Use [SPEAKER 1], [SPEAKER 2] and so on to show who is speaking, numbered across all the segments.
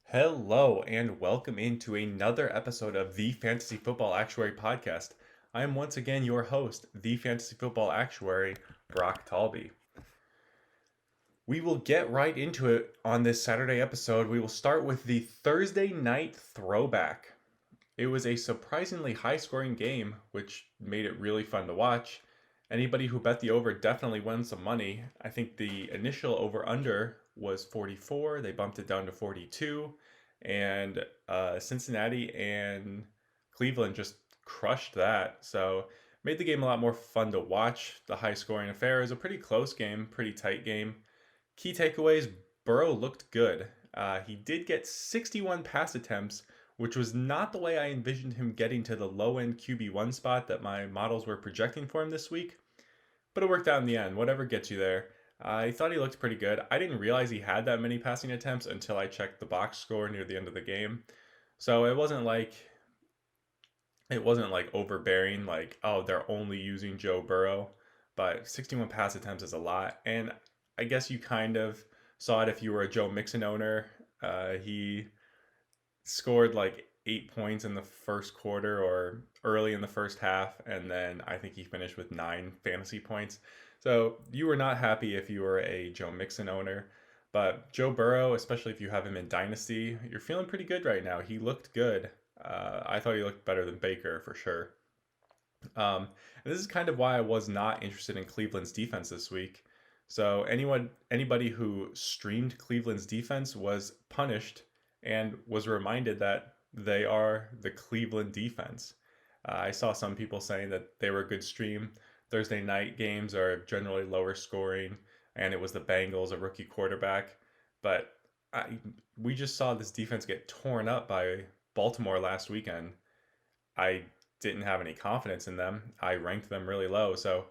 [SPEAKER 1] Hello, and welcome into another episode of the Fantasy Football Actuary Podcast. I am once again your host, the Fantasy Football Actuary, Brock Talby. We will get right into it on this Saturday episode. We will start with the Thursday night throwback. It was a surprisingly high scoring game, which made it really fun to watch. Anybody who bet the over definitely won some money. I think the initial over under was 44. They bumped it down to 42. And Cincinnati and Cleveland just crushed that. So made the game a lot more fun to watch. The high scoring affair is a pretty close game, pretty tight game. Key takeaways: Burrow looked good. He did get 61 pass attempts, which was not the way I envisioned him getting to the low end QB1 spot that my models were projecting for him this week. But it worked out in the end. Whatever gets you there. I thought he looked pretty good. I didn't realize he had that many passing attempts until I checked the box score near the end of the game. So it wasn't like overbearing, like, oh, they're only using Joe Burrow. But 61 pass attempts is a lot. And I guess you kind of saw it if you were a Joe Mixon owner. He scored like 8 points in the first quarter or early in the first half, and then I think he finished with 9 fantasy points. So you were not happy if you were a Joe Mixon owner. But Joe Burrow, especially if you have him in Dynasty, you're feeling pretty good right now. He looked good. I thought he looked better than Baker for sure. And this is kind of why I was not interested in Cleveland's defense this week. So anybody who streamed Cleveland's defense was punished and was reminded that they are the Cleveland defense. I saw some people saying that they were a good stream. Thursday night games are generally lower scoring, and it was the Bengals, a rookie quarterback. But I, we just saw this defense get torn up by Baltimore last weekend. I didn't have any confidence in them. I ranked them really low. So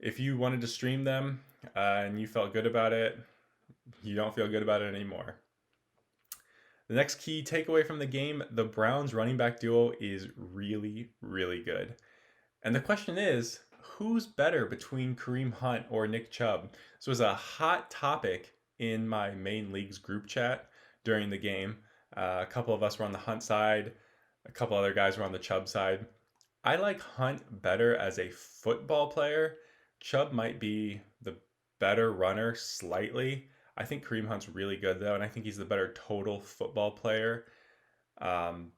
[SPEAKER 1] if you wanted to stream them and you felt good about it, you don't feel good about it anymore. The next key takeaway from the game: the Browns running back duo is really, really good. And the question is, who's better between Kareem Hunt or Nick Chubb? This was a hot topic in my main league's group chat during the game. A couple of us were on the Hunt side, a couple other guys were on the Chubb side. I like Hunt better as a football player. Chubb might be the better runner slightly. I think Kareem Hunt's really good though, and I think he's the better total football player. Um,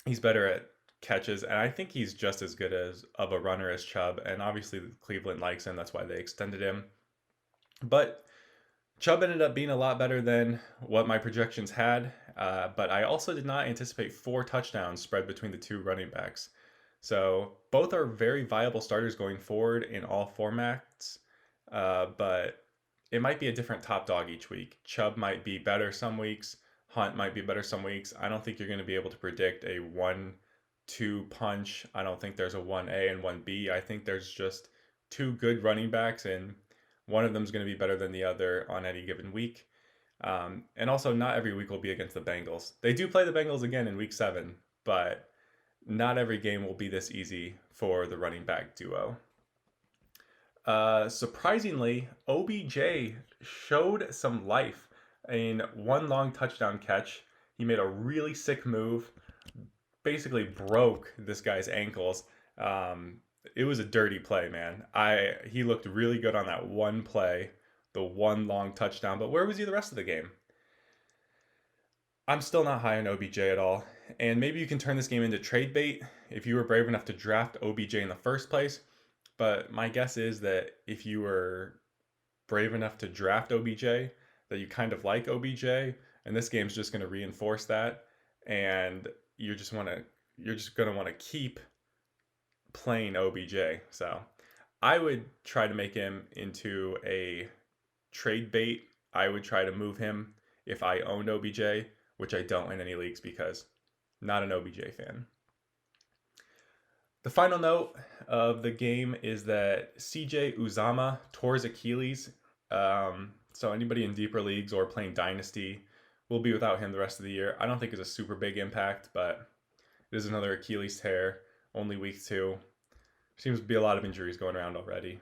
[SPEAKER 1] he's better at catches, and I think he's just as good as of a runner as Chubb. And obviously, Cleveland likes him. That's why they extended him. But Chubb ended up being a lot better than what my projections had. But I also did not anticipate 4 touchdowns spread between the two running backs. So both are very viable starters going forward in all formats. But it might be a different top dog each week. Chubb might be better some weeks. Hunt might be better some weeks. I don't think you're going to be able to predict a 1-2 punch. I don't think there's a 1A and 1B. I think there's just two good running backs, and one of them is going to be better than the other on any given week. And also, not every week will be against the Bengals. They do play the Bengals again in week 7, but not every game will be this easy for the running back duo. Surprisingly, OBJ showed some life in one long touchdown catch. He made a really sick move, basically broke this guy's ankles. It was a dirty play, man. He looked really good on that one play, the one long touchdown. But where was he the rest of the game? I'm still not high on OBJ at all. And maybe you can turn this game into trade bait if you were brave enough to draft OBJ in the first place. But my guess is that if you were brave enough to draft OBJ, that you kind of like OBJ, and this game's just going to reinforce that, and you're just going to want to keep playing OBJ. So I would try to make him into a trade bait. I would try to move him if I owned OBJ, which I don't in any leagues because not an OBJ fan. The final note of the game is that CJ Uzama tore his Achilles. So anybody in deeper leagues or playing Dynasty will be without him the rest of the year. I don't think it's a super big impact, but it is another Achilles tear, only week 2. Seems to be a lot of injuries going around already.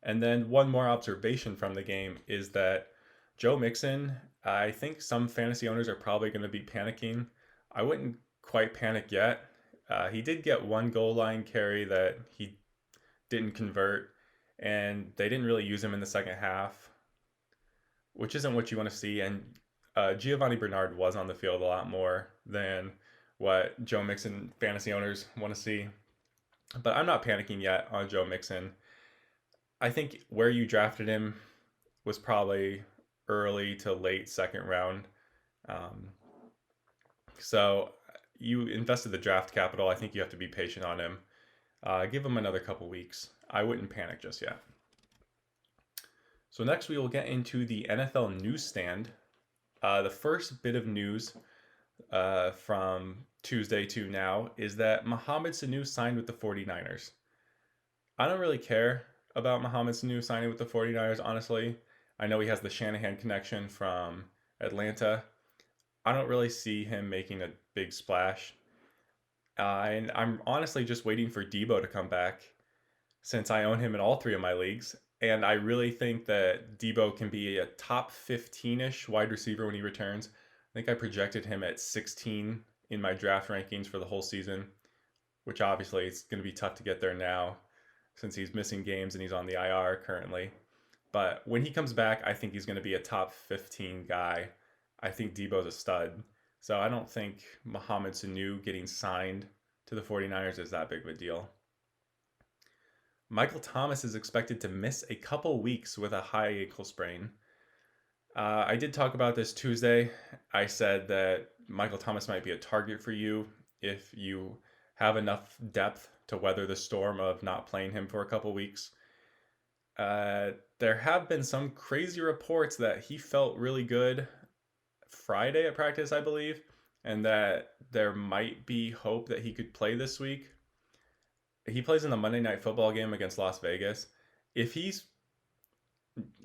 [SPEAKER 1] And then one more observation from the game is that Joe Mixon I think some fantasy owners are probably going to be panicking. I wouldn't quite panic yet. He did get one goal line carry that he didn't convert, and they didn't really use him in the second half, which isn't what you want to see. And Giovanni Bernard was on the field a lot more than what Joe Mixon fantasy owners want to see. But I'm not panicking yet on Joe Mixon. I think where you drafted him was probably early to late second round. Um, so you invested the draft capital. I think you have to be patient on him. Give him another couple weeks. I wouldn't panic just yet. So next we will get into the NFL newsstand. The first bit of news from Tuesday to now is that Mohamed Sanu signed with the 49ers. I don't really care about Mohamed Sanu signing with the 49ers, honestly. I know he has the Shanahan connection from Atlanta. I don't really see him making a big splash. And I'm honestly just waiting for Debo to come back since I own him in all three of my leagues. And I really think that Debo can be a top 15 ish wide receiver when he returns. I think I projected him at 16 in my draft rankings for the whole season, which obviously it's going to be tough to get there now since he's missing games and he's on the IR currently. But when he comes back, I think he's going to be a top 15 guy. I think Debo's a stud. So I don't think Mohamed Sanu getting signed to the 49ers is that big of a deal. Michael Thomas is expected to miss a couple weeks with a high ankle sprain. I did talk about this Tuesday. I said that Michael Thomas might be a target for you if you have enough depth to weather the storm of not playing him for a couple weeks. There have been some crazy reports that he felt really good Friday at practice, I believe, and that there might be hope that he could play this week. He plays in the Monday Night Football game against Las Vegas. If he's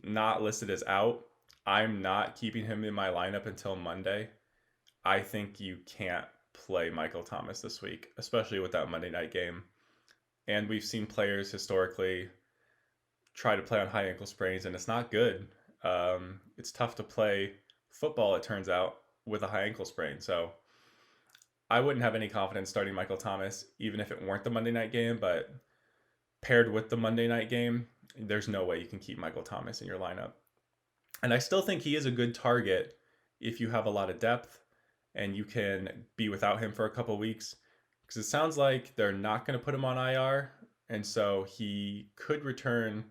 [SPEAKER 1] not listed as out, I'm not keeping him in my lineup until Monday. I think you can't play Michael Thomas this week, especially with that Monday night game. And we've seen players historically try to play on high ankle sprains, and it's not good. It's tough to play football, it turns out, with a high ankle sprain. So I wouldn't have any confidence starting Michael Thomas, even if it weren't the Monday night game. But paired with the Monday night game, there's no way you can keep Michael Thomas in your lineup. And I still think he is a good target if you have a lot of depth and you can be without him for a couple weeks. Because it sounds like they're not going to put him on IR. And so he could return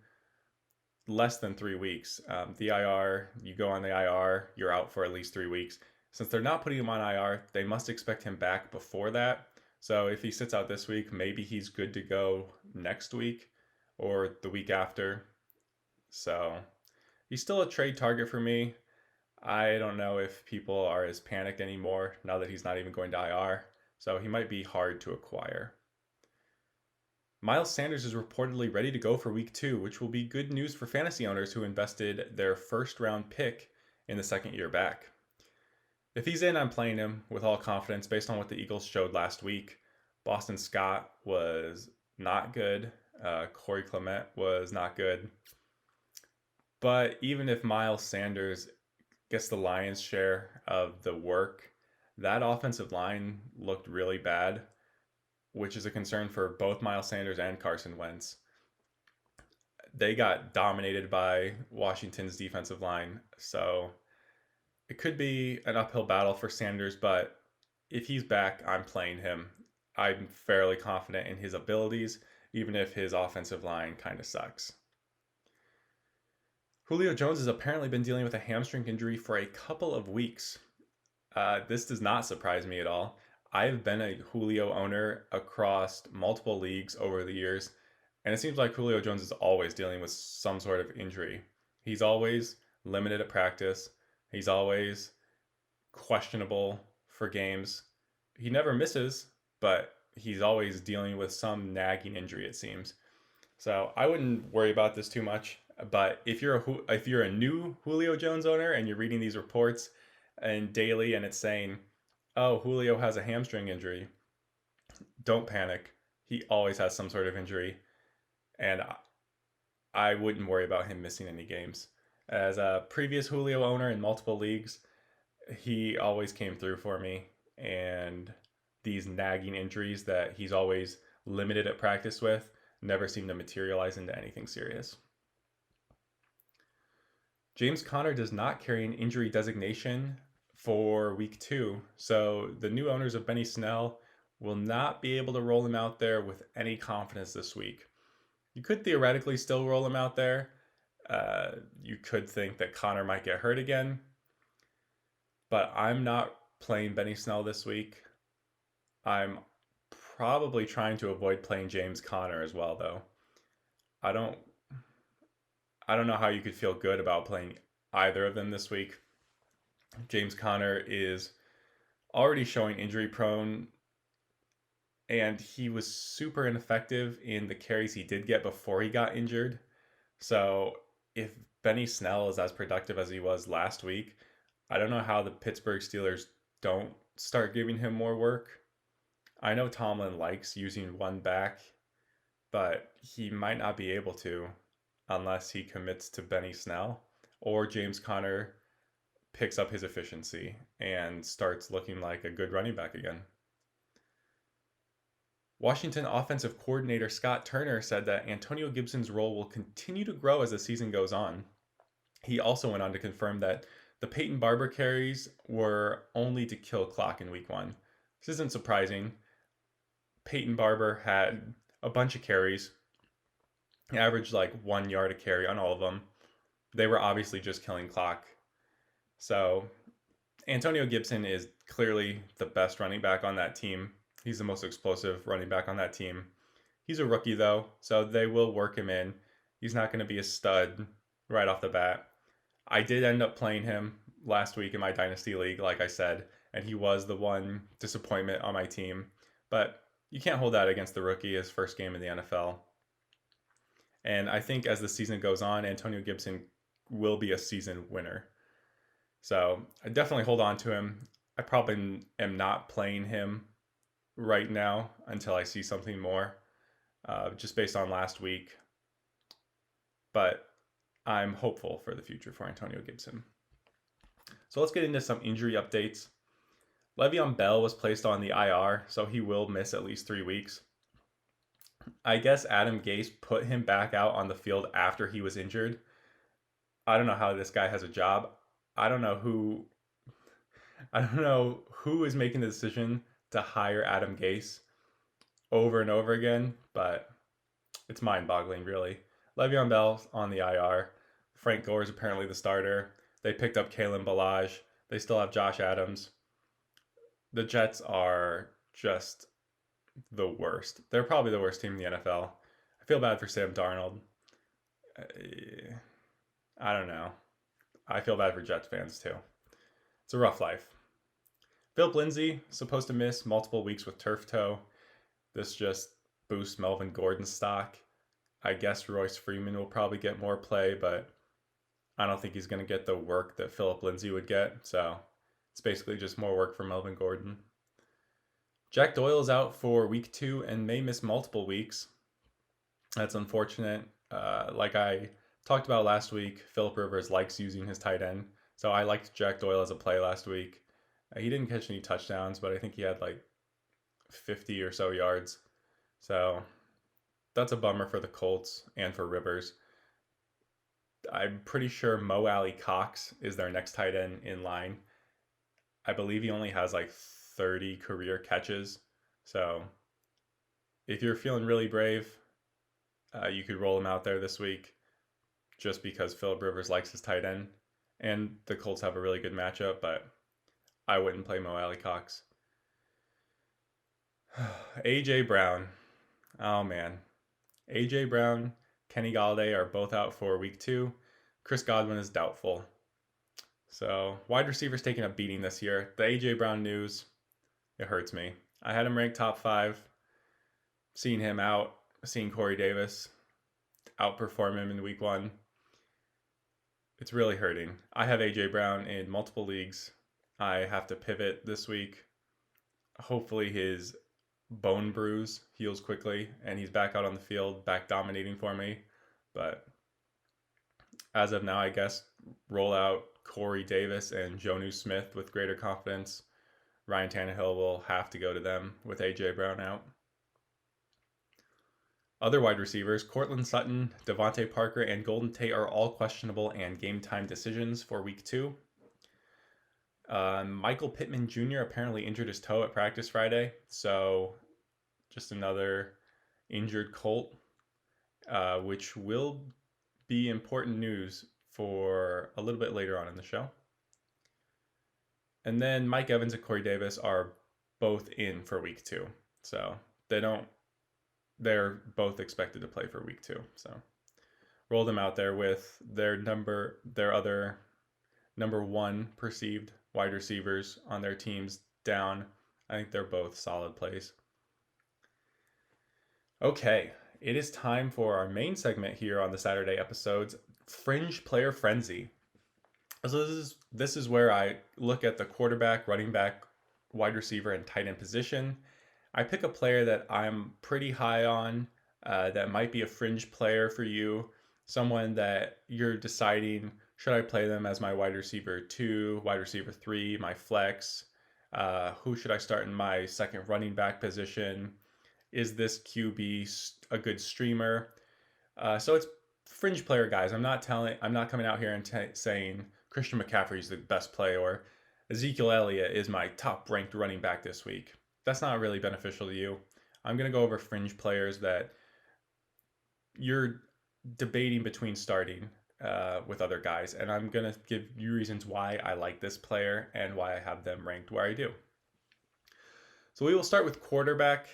[SPEAKER 1] less than 3 weeks. The IR, you go on the IR, you're out for at least 3 weeks. Since they're not putting him on IR, they must expect him back before that. So if he sits out this week, maybe he's good to go next week or the week after. So he's still a trade target for me. I don't know if people are as panicked anymore now that he's not even going to IR. So he might be hard to acquire. Miles Sanders is reportedly ready to go for week 2, which will be good news for fantasy owners who invested their first round pick in the second year back. If he's in, I'm playing him with all confidence based on what the Eagles showed last week. Boston Scott was not good. Corey Clement was not good. But even if Miles Sanders gets the lion's share of the work, that offensive line looked really bad, which is a concern for both Miles Sanders and Carson Wentz. They got dominated by Washington's defensive line, so it could be an uphill battle for Sanders, but if he's back, I'm playing him. I'm fairly confident in his abilities, even if his offensive line kind of sucks. Julio Jones has apparently been dealing with a hamstring injury for a couple of weeks. This does not surprise me at all. I've been a Julio owner across multiple leagues over the years, and it seems like Julio Jones is always dealing with some sort of injury. He's always limited at practice. He's always questionable for games. He never misses, but he's always dealing with some nagging injury, it seems. So I wouldn't worry about this too much. But if you're a new Julio Jones owner and you're reading these reports and daily and it's saying, "Oh, Julio has a hamstring injury," don't panic. He always has some sort of injury, and I wouldn't worry about him missing any games. As a previous Julio owner in multiple leagues, he always came through for me. And these nagging injuries that he's always limited at practice with never seem to materialize into anything serious. James Conner does not carry an injury designation for week 2, so the new owners of Benny Snell will not be able to roll him out there with any confidence this week. You could theoretically still roll him out there. You could think that Connor might get hurt again, but I'm not playing Benny Snell this week. I'm probably trying to avoid playing James Conner as well, though. I don't I don't know how you could feel good about playing either of them this week. James Conner is already showing injury prone, and he was super ineffective in the carries he did get before he got injured. So if Benny Snell is as productive as he was last week, I don't know how the Pittsburgh Steelers don't start giving him more work. I know Tomlin likes using one back, but he might not be able to unless he commits to Benny Snell or James Conner picks up his efficiency and starts looking like a good running back again. Washington offensive coordinator Scott Turner said that Antonio Gibson's role will continue to grow as the season goes on. He also went on to confirm that the Peyton Barber carries were only to kill clock in week 1. This isn't surprising. Peyton Barber had a bunch of carries, averaged like 1 yard a carry on all of them. They were obviously just killing clock. So Antonio Gibson is clearly the best running back on that team. He's the most explosive running back on that team. He's a rookie though, so they will work him in. He's not going to be a stud right off the bat. I did end up playing him last week in my Dynasty League, like I said, and he was the one disappointment on my team. But you can't hold that against the rookie, his first game in the NFL. And I think as the season goes on, Antonio Gibson will be a season winner. So I definitely hold on to him. I probably am not playing him right now until I see something more, just based on last week. But I'm hopeful for the future for Antonio Gibson. So let's get into some injury updates. Le'Veon Bell was placed on the IR, so he will miss at least 3 weeks. I guess Adam Gase put him back out on the field after he was injured. I don't know how this guy has a job. I don't know who is making the decision to hire Adam Gase over and over again, but it's mind-boggling, really. Le'Veon Bell on the IR. Frank Gore is apparently the starter. They picked up Kalen Ballage. They still have Josh Adams. The Jets are just the worst. They're probably the worst team in the NFL. I feel bad for Sam Darnold. I don't know. I feel bad for Jets fans too. It's a rough life. Philip Lindsay supposed to miss multiple weeks with turf toe. This just boosts Melvin Gordon's stock. I guess Royce Freeman will probably get more play, but I don't think he's going to get the work that Philip Lindsay would get. So it's basically just more work for Melvin Gordon. Jack Doyle is out for week 2 and may miss multiple weeks. That's unfortunate. Like I talked about last week, Philip Rivers likes using his tight end. So I liked Jack Doyle as a play last week. He didn't catch any touchdowns, but I think he had like 50 or so yards. So that's a bummer for the Colts and for Rivers. I'm pretty sure Mo Alley Cox is their next tight end in line. I believe he only has like 30 career catches. So if you're feeling really brave, you could roll him out there this week just because Philip Rivers likes his tight end. And the Colts have a really good matchup, but I wouldn't play Mo Alley Cox. A.J. Brown. Oh, man. A.J. Brown, Kenny Galladay are both out for week 2. Chris Godwin is doubtful. So, wide receivers taking a beating this year. The A.J. Brown news, it hurts me. I had him ranked top 5. Seeing him out, seeing Corey Davis outperform him in week 1. It's really hurting. I have A.J. Brown in multiple leagues. I have to pivot this week. Hopefully his bone bruise heals quickly and he's back out on the field, back dominating for me. But as of now, I guess, roll out Corey Davis and Jonu Smith with greater confidence. Ryan Tannehill will have to go to them with A.J. Brown out. Other wide receivers, Cortland Sutton, Devontae Parker, and Golden Tate are all questionable and game time decisions for week 2. Michael Pittman Jr. apparently injured his toe at practice Friday, so just another injured Colt, which will be important news for a little bit later on in the show. And then Mike Evans and Corey Davis are both in for week 2, so they're both expected to play for week 2. So roll them out there with their other number 1 perceived wide receivers on their teams down. I think they're both solid plays. Okay, it is time for our main segment here on the Saturday episodes, Fringe Player Frenzy. So this is where I look at the quarterback, running back, wide receiver, and tight end position. I pick a player that I'm pretty high on, that might be a fringe player for you, someone that you're deciding, should I play them as my wide receiver 2, wide receiver 3, my flex? Who should I start in my second running back position? Is this QB a good streamer? So it's fringe player guys. I'm not coming out here and saying Christian McCaffrey is the best play or Ezekiel Elliott is my top ranked running back this week. That's not really beneficial to you. I'm going to go over fringe players that you're debating between starting with other guys, and I'm going to give you reasons why I like this player and why I have them ranked where I do. So we will start with quarterback.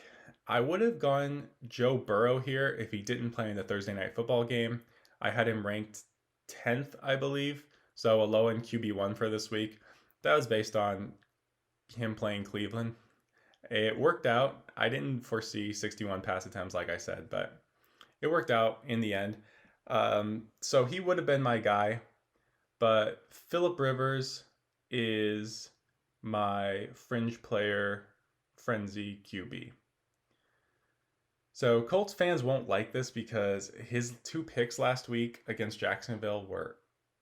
[SPEAKER 1] I would have gone Joe Burrow here if he didn't play in the Thursday night football game. I had him ranked 10th, I believe, so a low-end QB1 for this week. That was based on him playing Cleveland. It worked out. I didn't foresee 61 pass attempts, like I said, but it worked out in the end. So he would have been my guy, but Phillip Rivers is my fringe player frenzy QB. So Colts fans won't like this because his 2 picks last week against Jacksonville were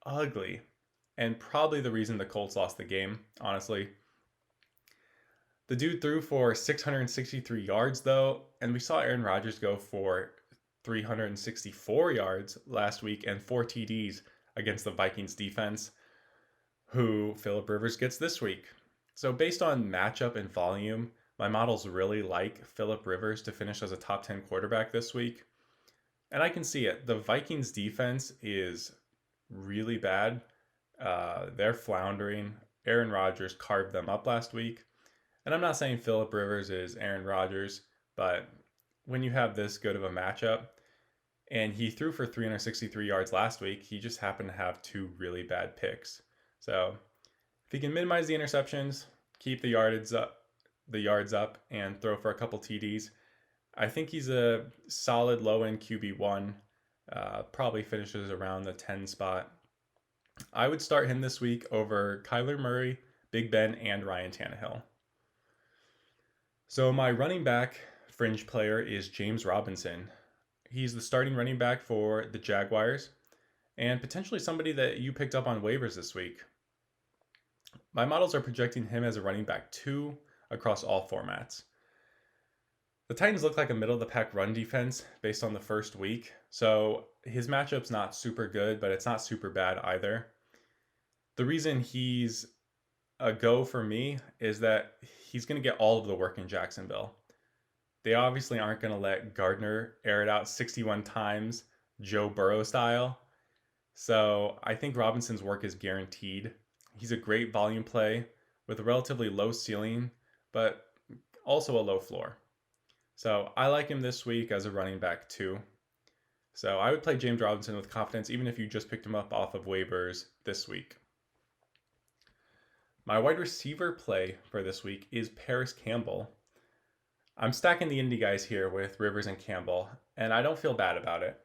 [SPEAKER 1] ugly, and probably the reason the Colts lost the game, honestly. The dude threw for 663 yards, though, and we saw Aaron Rodgers go for 364 yards last week and 4 TDs against the Vikings defense, who Phillip Rivers gets this week. So based on matchup and volume, my models really like Phillip Rivers to finish as a top 10 quarterback this week. And I can see it. The Vikings defense is really bad. They're floundering. Aaron Rodgers carved them up last week. And I'm not saying Phillip Rivers is Aaron Rodgers, but when you have this good of a matchup, and he threw for 363 yards last week, he just happened to have 2 really bad picks. So if he can minimize the interceptions, keep the yards up, and throw for a couple TDs, I think he's a solid low-end QB1. Probably finishes around the 10 spot. I would start him this week over Kyler Murray, Big Ben, and Ryan Tannehill. So my running back fringe player is James Robinson. He's the starting running back for the Jaguars and potentially somebody that you picked up on waivers this week. My models are projecting him as a running back 2 across all formats. The Titans look like a middle-of-the-pack run defense based on the first week, so his matchup's not super good, but it's not super bad either. The reason he's a go for me is that he's going to get all of the work in Jacksonville. They obviously aren't going to let Gardner air it out 61 times, Joe Burrow style. So I think Robinson's work is guaranteed. He's a great volume play with a relatively low ceiling, but also a low floor. So I like him this week as a running back 2. So I would play James Robinson with confidence even if you just picked him up off of waivers this week. My wide receiver play for this week is Paris Campbell. I'm stacking the indie guys here with Rivers and Campbell, and I don't feel bad about it.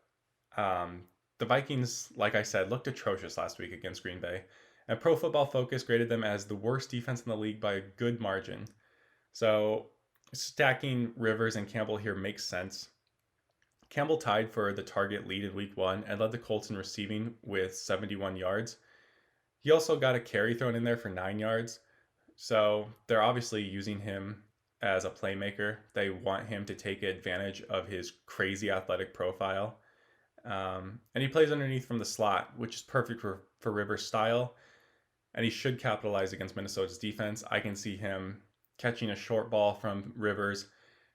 [SPEAKER 1] The Vikings, like I said, looked atrocious last week against Green Bay, and Pro Football Focus graded them as the worst defense in the league by a good margin. So stacking Rivers and Campbell here makes sense. Campbell tied for the target lead in week one and led the Colts in receiving with 71 yards. He also got a carry thrown in there for 9 yards. So they're obviously using him as a playmaker. They want him to take advantage of his crazy athletic profile. And he plays underneath from the slot, which is perfect for Rivers' style. And he should capitalize against Minnesota's defense. I can see him catching a short ball from Rivers,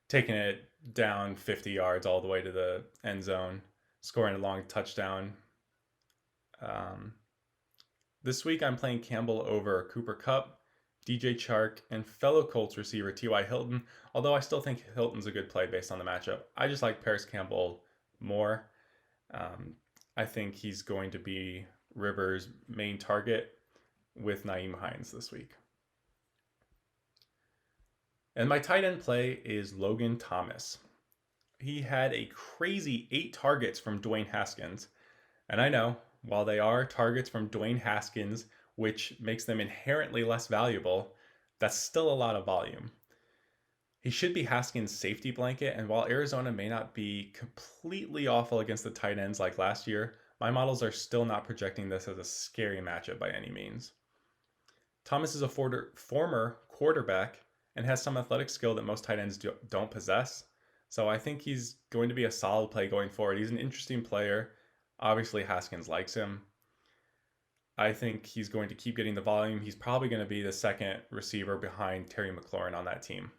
[SPEAKER 1] taking it down 50 yards all the way to the end zone, scoring a long touchdown. Um, this week I'm playing Campbell over Cooper Kupp, DJ Chark, and fellow Colts receiver T.Y. Hilton, although I still think Hilton's a good play based on the matchup. I just like Paris Campbell more. I think he's going to be Rivers' main target with Nyheim Hines this week. And my tight end play is Logan Thomas. He had a crazy 8 targets from Dwayne Haskins. And I know, while they are targets from Dwayne Haskins, which makes them inherently less valuable, that's still a lot of volume. He should be Haskins' safety blanket, and while Arizona may not be completely awful against the tight ends like last year, my models are still not projecting this as a scary matchup by any means. Thomas is a former quarterback and has some athletic skill that most tight ends don't possess, so I think he's going to be a solid play going forward. He's an interesting player. Obviously, Haskins likes him. I think he's going to keep getting the volume. He's probably going to be the second receiver behind Terry McLaurin on that team.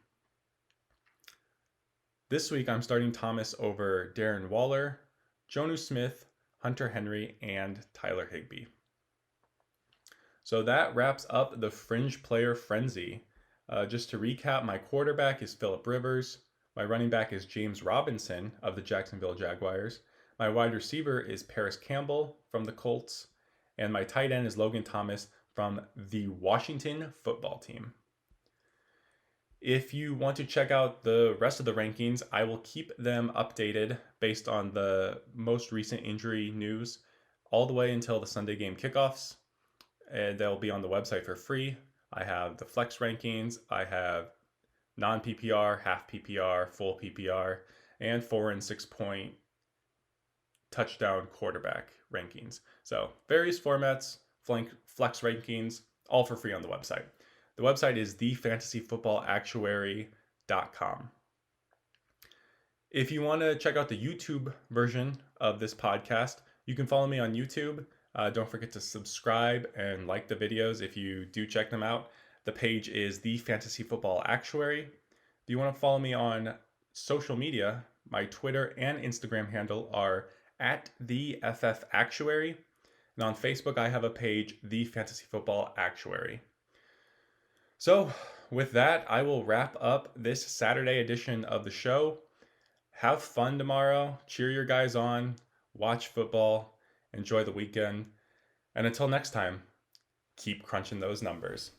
[SPEAKER 1] This week, I'm starting Thomas over Darren Waller, Jonnu Smith, Hunter Henry, and Tyler Higbee. So that wraps up the Fringe Player Frenzy. Just to recap, my quarterback is Phillip Rivers. My running back is James Robinson of the Jacksonville Jaguars. My wide receiver is Paris Campbell from the Colts. And my tight end is Logan Thomas from the Washington Football Team. If you want to check out the rest of the rankings, I will keep them updated based on the most recent injury news all the way until the Sunday game kickoffs. And they'll be on the website for free. I have the flex rankings, I have non-PPR, half PPR, full PPR, and 4 and 6 point touchdown quarterback rankings. So various formats, flex rankings, all for free on the website. The website is thefantasyfootballactuary.com. If you want to check out the YouTube version of this podcast, you can follow me on YouTube. Don't forget to subscribe and like the videos if you do check them out. The page is The Fantasy Football Actuary. If you want to follow me on social media, my Twitter and Instagram handle are @TheFFActuary. And on Facebook, I have a page, The Fantasy Football Actuary. So with that, I will wrap up this Saturday edition of the show. Have fun tomorrow. Cheer your guys on. Watch football. Enjoy the weekend. And until next time, keep crunching those numbers.